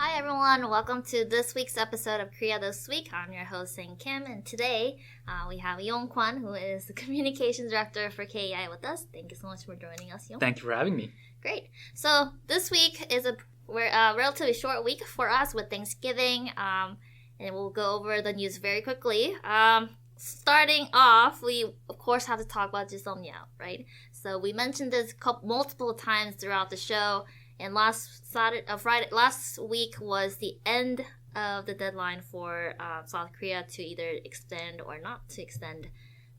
Hi everyone, welcome to this week's episode of Korea This Week. I'm your host, Sang Kim, and today we have Yong Kwon, who is the Communications Director for KEI with us. Thank you so much for joining us, Yong. Thank you for having me. Great. So this week is a relatively short week for us with Thanksgiving, and we'll go over the news very quickly. Starting off, we of course have to talk about Jisomya, right? So we mentioned this multiple times throughout the show. And last week was the end of the deadline for South Korea to either extend or not to extend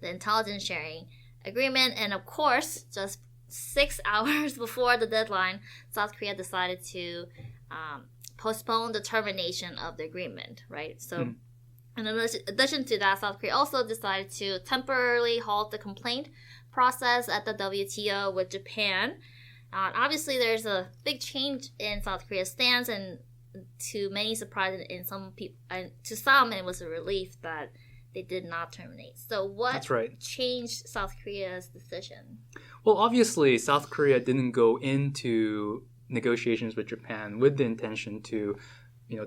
the intelligence sharing agreement. And of course, just 6 hours before the deadline, South Korea decided to postpone the termination of the agreement, right? So in addition to that, South Korea also decided to temporarily halt the complaint process at the WTO with Japan. Obviously, there's a big change in South Korea's stance, and to many surprise, in some people, to some, it was a relief that they did not terminate. So, what changed South Korea's decision? Well, obviously, South Korea didn't go into negotiations with Japan with the intention to,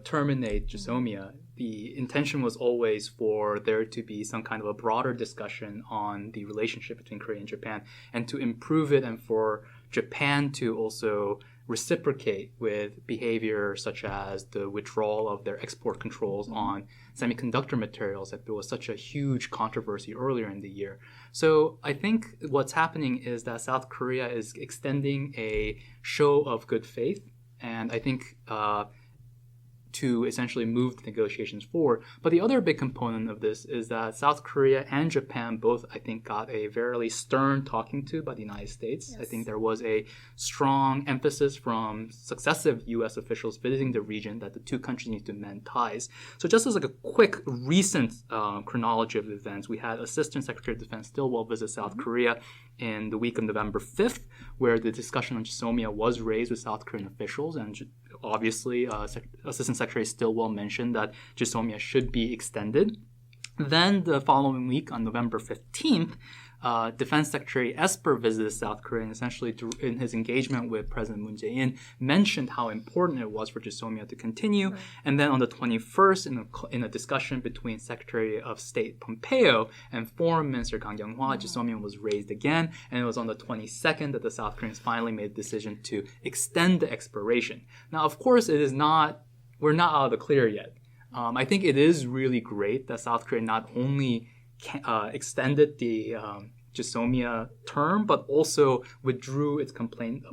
terminate Jisomya. The intention was always for there to be some kind of a broader discussion on the relationship between Korea and Japan, and to improve it, and for Japan to also reciprocate with behavior such as the withdrawal of their export controls on semiconductor materials, that there was such a huge controversy earlier in the year. So I think what's happening is that South Korea is extending a show of good faith, and I think to essentially move the negotiations forward. But the other big component of this is that South Korea and Japan both, I think, got a very stern talking to by the United States. Yes. I think there was a strong emphasis from successive U.S. officials visiting the region that the two countries need to mend ties. So just as like a quick recent chronology of events, we had Assistant Secretary of Defense Stilwell visit South Korea in the week of November 5th, where the discussion on Jisomya was raised with South Korean officials, and obviously Assistant Secretary Stilwell mentioned that Jisomya should be extended. Then the following week, on November 15th, Defense Secretary Esper visited South Korea, and essentially in his engagement with President Moon Jae-in mentioned how important it was for Jisomya to continue. Right. And then on the 21st, in a discussion between Secretary of State Pompeo and Foreign Minister Kang Kyung-hwa, Jisomya was raised again, and it was on the 22nd that the South Koreans finally made the decision to extend the expiration. Now, of course, we're not out of the clear yet. I think it is really great that South Korea not only extended the Jisomya term, but also withdrew its complaint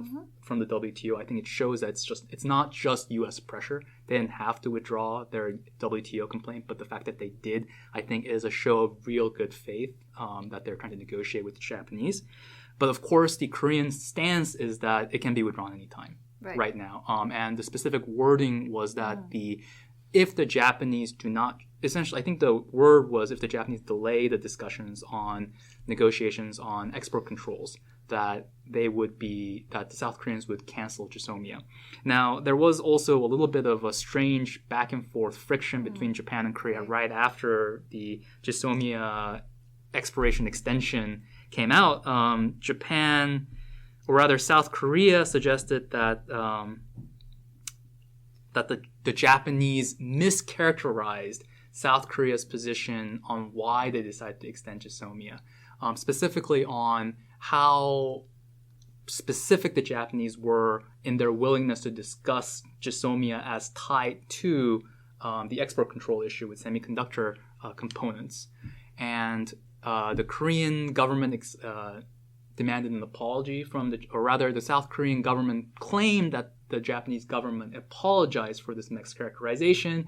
from the WTO. I think it shows that it's not just U.S. pressure. They didn't have to withdraw their WTO complaint, but the fact that they did, I think, is a show of real good faith that they're trying to negotiate with the Japanese. But of course, the Korean stance is that it can be withdrawn anytime right now. And the specific wording was that if the Japanese do not, essentially, I think the word was if the Japanese delay the discussions on negotiations on export controls, that the South Koreans would cancel Jisomya. Now, there was also a little bit of a strange back and forth friction between Japan and Korea right after the Jisomya expiration extension came out. South Korea suggested that the Japanese mischaracterized South Korea's position on why they decided to extend Jisomya, specifically on how specific the Japanese were in their willingness to discuss Jisomya as tied to the export control issue with semiconductor components. And the Korean government demanded an apology the South Korean government claimed that the Japanese government apologized for this mischaracterization.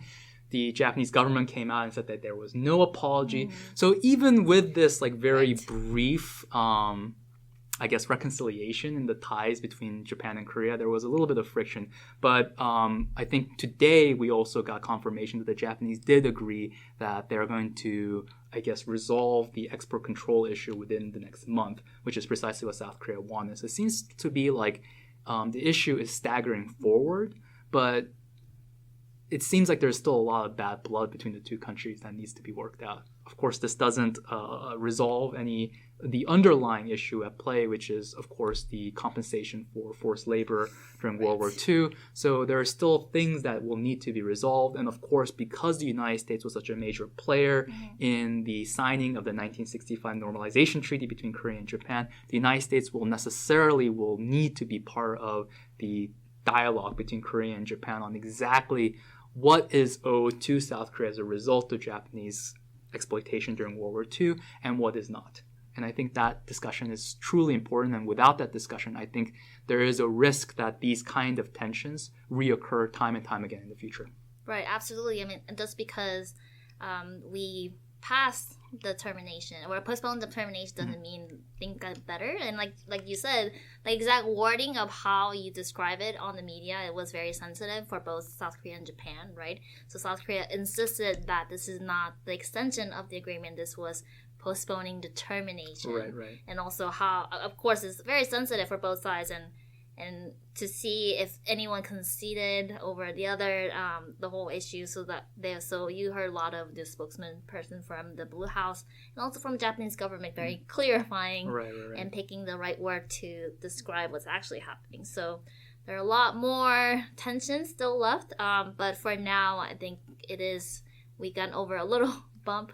The Japanese government came out and said that there was no apology. So even with this very brief, reconciliation in the ties between Japan and Korea, there was a little bit of friction. But I think today we also got confirmation that the Japanese did agree that they're going to, resolve the export control issue within the next month, which is precisely what South Korea wanted. So it seems to be like the issue is staggering forward, but it seems like there's still a lot of bad blood between the two countries that needs to be worked out. Of course, this doesn't resolve the underlying issue at play, which is, of course, the compensation for forced labor during World War II. So there are still things that will need to be resolved. And of course, because the United States was such a major player in the signing of the 1965 Normalization Treaty between Korea and Japan, the United States will need to be part of the dialogue between Korea and Japan on exactly what is owed to South Korea as a result of Japanese exploitation during World War II and what is not. And I think that discussion is truly important. And without that discussion, I think there is a risk that these kind of tensions reoccur time and time again in the future. Right, absolutely. I mean, just because we passed the termination or postponed the termination doesn't mean things got better. And like you said, the exact wording of how you describe it on the media, it was very sensitive for both South Korea and Japan, right? So South Korea insisted that this is not the extension of the agreement. This was postponing the termination. Right. And also how, of course, it's very sensitive for both sides, and to see if anyone conceded over the other, the whole issue. So you heard a lot of the spokesman person from the Blue House and also from the Japanese government very clarifying and picking the right word to describe what's actually happening. So there are a lot more tensions still left, but for now, I think we got over a little bump.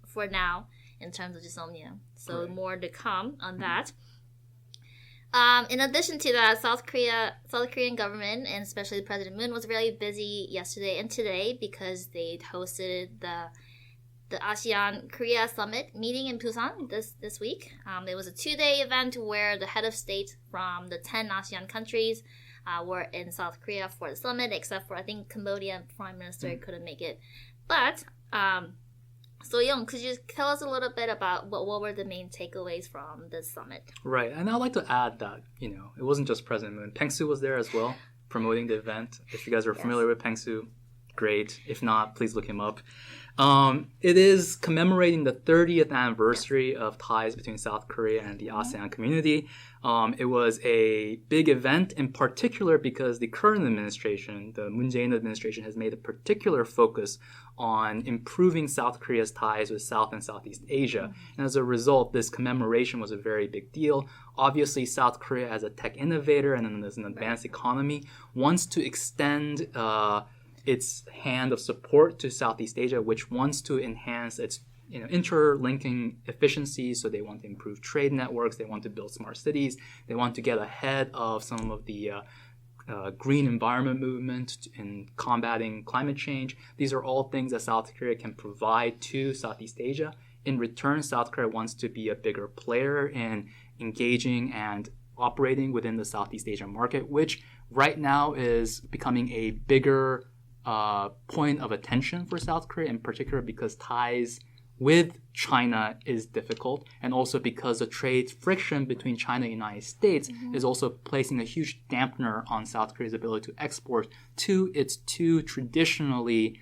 For now, in terms of dysomnia. So more to come on that. In addition to that, South Korean government, and especially President Moon, was really busy yesterday and today because they hosted the ASEAN Korea Summit meeting in Busan this week. It was a 2-day event where the head of state from the 10 ASEAN countries were in South Korea for the summit, except for, I think, Cambodia Prime Minister couldn't make it. But so Yong, could you tell us a little bit about what were the main takeaways from this summit? Right, and I'd like to add that, it wasn't just President Moon. Peng Su was there as well, promoting the event. If you guys are familiar with Peng Su, great. If not, please look him up. It is commemorating the 30th anniversary of ties between South Korea and the ASEAN community. It was a big event in particular because the current administration, the Moon Jae-in administration, has made a particular focus on improving South Korea's ties with South and Southeast Asia. And as a result, this commemoration was a very big deal. Obviously, South Korea, as a tech innovator and as an advanced economy, wants to extend its hand of support to Southeast Asia, which wants to enhance its interlinking efficiency. So they want to improve trade networks. They want to build smart cities. They want to get ahead of some of the green environment movement in combating climate change. These are all things that South Korea can provide to Southeast Asia. In return, South Korea wants to be a bigger player in engaging and operating within the Southeast Asian market, which right now is becoming a bigger point of attention for South Korea, in particular because ties with China is difficult, and also because the trade friction between China and the United States is also placing a huge dampener on South Korea's ability to export to its two traditionally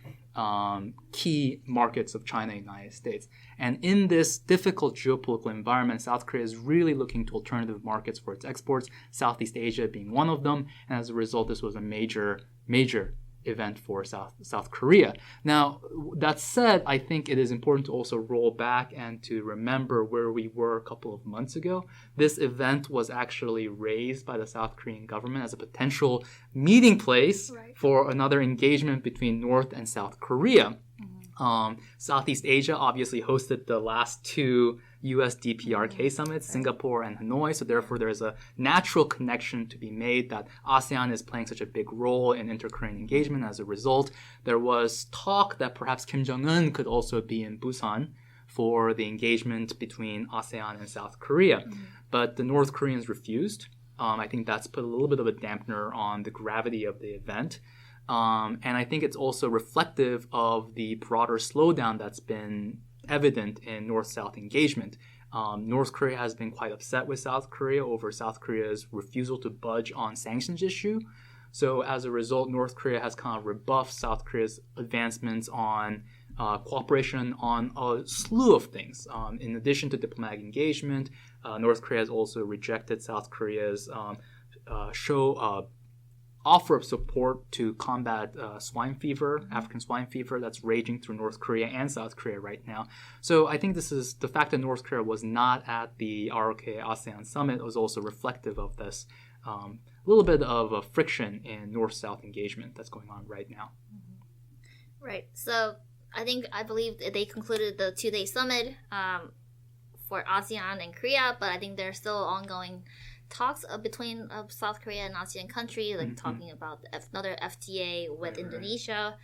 key markets of China and the United States. And in this difficult geopolitical environment, South Korea is really looking to alternative markets for its exports, Southeast Asia being one of them. And as a result, this was a major event for South Korea. Now, that said, I think it is important to also roll back and to remember where we were a couple of months ago. This event was actually raised by the South Korean government as a potential meeting place for another engagement between North and South Korea. Southeast Asia obviously hosted the last two U.S. DPRK summits, Singapore and Hanoi. So therefore, there is a natural connection to be made that ASEAN is playing such a big role in inter-Korean engagement. As a result, there was talk that perhaps Kim Jong-un could also be in Busan for the engagement between ASEAN and South Korea. But the North Koreans refused. I think that's put a little bit of a dampener on the gravity of the event. And I think it's also reflective of the broader slowdown that's been evident in North-South engagement. North Korea has been quite upset with South Korea over South Korea's refusal to budge on sanctions issue. So as a result, North Korea has kind of rebuffed South Korea's advancements on cooperation on a slew of things. In addition to diplomatic engagement, North Korea has also rejected South Korea's offer of support to combat swine fever, African swine fever that's raging through North Korea and South Korea right now. So I think this is the fact that North Korea was not at the ROK ASEAN summit was also reflective of this little bit of a friction in North-South engagement that's going on right now. Right. So I believe they concluded the 2-day summit for ASEAN and Korea, but I think there's still ongoing talks between South Korea and ASEAN countries, like talking about another FTA with Indonesia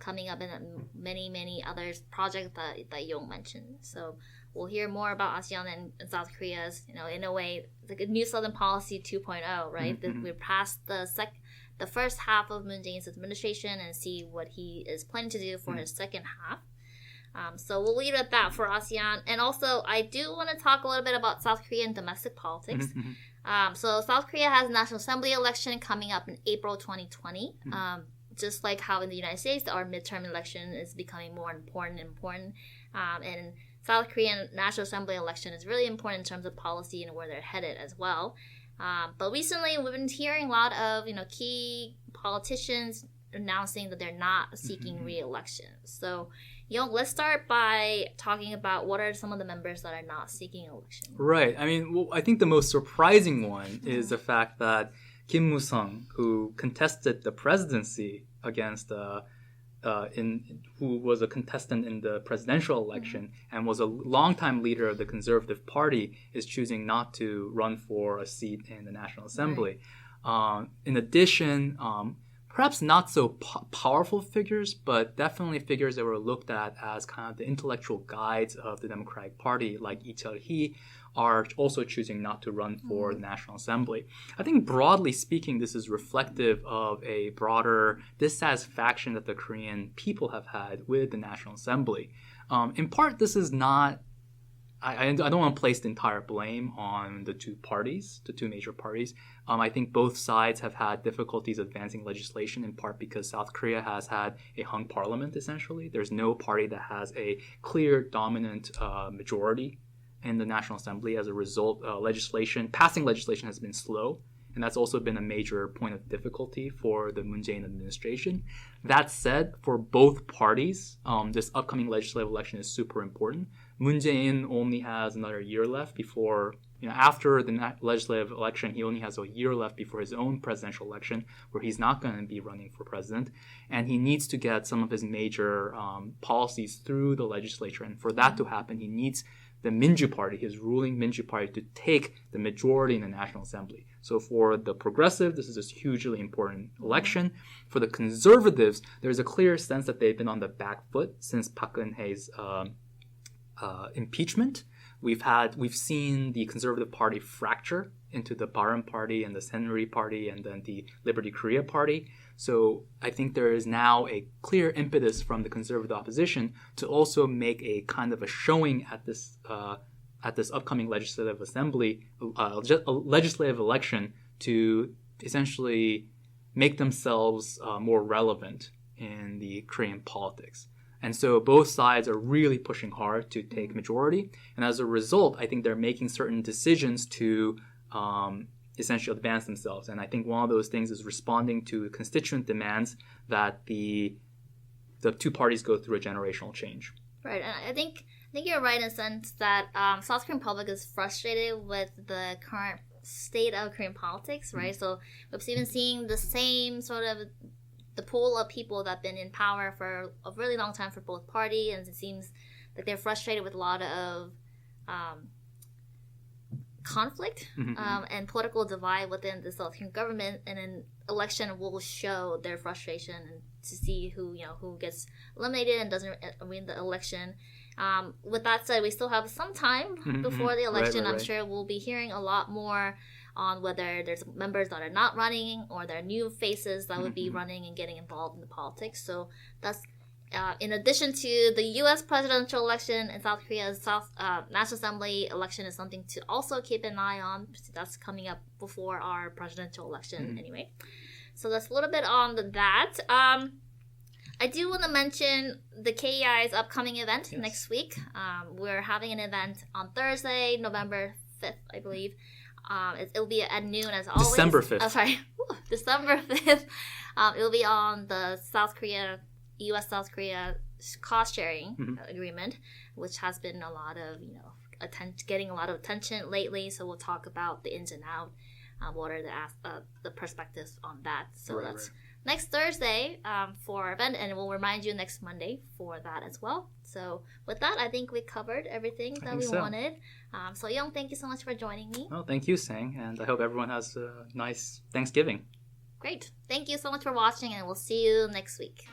coming up, and many other projects that Yong mentioned. So we'll hear more about ASEAN and South Korea's, in a way, like a new Southern Policy 2.0, right? That we're past the first half of Moon Jae-in's administration and see what he is planning to do for his second half. So we'll leave it at that for ASEAN. And also, I do want to talk a little bit about South Korean domestic politics. So South Korea has a National Assembly election coming up in April 2020. Just like how in the United States, our midterm election is becoming more important. And South Korean National Assembly election is really important in terms of policy and where they're headed as well. But recently, we've been hearing a lot of key politicians announcing that they're not seeking re-election. So, let's start by talking about what are some of the members that are not seeking election. Right. I mean, I think the most surprising one is the fact that Kim Moo-sung, who contested the presidency against who was a contestant in the presidential election and was a longtime leader of the Conservative Party, is choosing not to run for a seat in the National Assembly. Right. In addition, perhaps not so powerful figures, but definitely figures that were looked at as kind of the intellectual guides of the Democratic Party, like Lee Cheol-hee, are also choosing not to run for the National Assembly. I think broadly speaking, this is reflective of a broader dissatisfaction that the Korean people have had with the National Assembly. In part, this is not I don't want to place the entire blame on the two major parties. I think both sides have had difficulties advancing legislation, in part because South Korea has had a hung parliament, essentially. There's no party that has a clear dominant majority in the National Assembly. As a result, passing legislation has been slow. And that's also been a major point of difficulty for the Moon Jae-in administration. That said, for both parties, this upcoming legislative election is super important. Moon Jae-in only has another year left before, after the legislative election, he only has a year left before his own presidential election, where he's not going to be running for president. And he needs to get some of his major policies through the legislature. And for that to happen, he needs the Minju Party, his ruling Minju Party, to take the majority in the National Assembly. So for the progressive, this is a hugely important election. For the conservatives, there's a clear sense that they've been on the back foot since Park Geun-hye's impeachment. We've seen the Conservative Party fracture into the Bareun Party and the Saenuri Party and then the Liberty Korea Party. So I think there is now a clear impetus from the conservative opposition to also make a kind of a showing at this upcoming legislative assembly, legislative election, to essentially make themselves more relevant in the Korean politics. And so both sides are really pushing hard to take majority. And as a result, I think they're making certain decisions to essentially advance themselves. And I think one of those things is responding to constituent demands that the two parties go through a generational change. Right. And I think you're right in the sense that South Korean public is frustrated with the current state of Korean politics, right? So we've even seen the same sort of the pool of people that have been in power for a really long time for both parties, and it seems like they're frustrated with a lot of conflict and political divide within the South Korean government, and an election will show their frustration and to see who gets eliminated and doesn't win the election. With that said, we still have some time before the election. Right. I'm sure we'll be hearing a lot more on whether there's members that are not running or there are new faces that would be running and getting involved in the politics. So that's in addition to the U.S. presidential election and South Korea's National Assembly election is something to also keep an eye on. That's coming up before our presidential election anyway. So that's a little bit on that. I do want to mention the KEI's upcoming event next week. We're having an event on Thursday, November 5th, I believe, It'll be at noon as always. December 5th. Oh, sorry. December 5th. It'll be on the U.S. South Korea cost sharing agreement, which has been a lot of, getting a lot of attention lately. So we'll talk about the ins and outs. What are the perspectives on that? So that's next Thursday for our event, and we'll remind you next Monday for that as well. So with that, I think we covered everything that we wanted. So Yong, thank you so much for joining me. Well, thank you, Sang, and I hope everyone has a nice Thanksgiving. Great. Thank you so much for watching, and we'll see you next week.